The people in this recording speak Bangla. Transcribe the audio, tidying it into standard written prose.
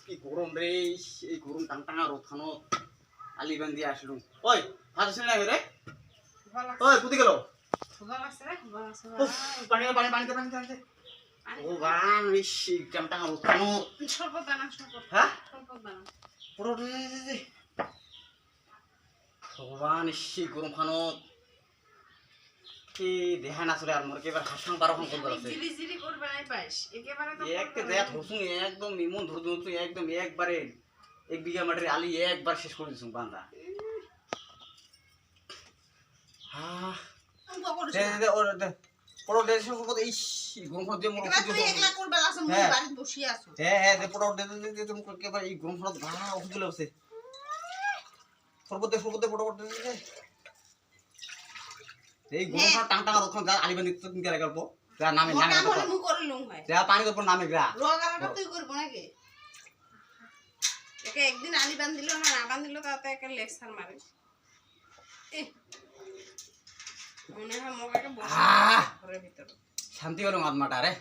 কি গরম রে, এই গরম টাংটাঙা রোদ খানো আলি বান্ধি আসলু। ওই ভাত আসলে না রে? ওই কুদি গেল? পানি পানি পানি পানি পানি। ও গান ইস টাংটাঙা রোদ খানো। হ্যাঁ? পুরো দে। ভগবান ইস গরম খানো। কি দেহা না চলে আর মোর একেবারে হাসাং বারোখান করবার আছে। জিরি করবে নাই পাইস একেবারে তো একটা দেয়া ধরছুন একদম ইমন ধরছুন একদম একবারে 1 বিঘা মাটির আলি একবার শেষ করে দিছুন বান্দা। হ্যাঁ দে দে ওর দে পড়ো দে সব কত ইস গরম খান দিয়ে মোর তুই একলা করবে আছে মুই বাড়িতে বসি আছো হ্যাঁ হ্যাঁ দে পড়ো দে দে তুমি একেবারে এই গরম খান গা উঠে লাগছে সর্বতে পড়ো দে দে এই গরম খান টাং টাং রক্ষণ যা আলি বান্ধি তুমি কে গল্প যা নামে নামে তো মু করিলুম ভাই যা পানি উপর নামে গা রোগাটা তুই করব নাকি একে একদিন আলি বান্ধিলো না না বান্ধিলো তাতে একটা লেকচার মারিস এ মনে হয় মগাকে বসে ঘরের ভিতর শান্তি হলো মাতমাটা রে।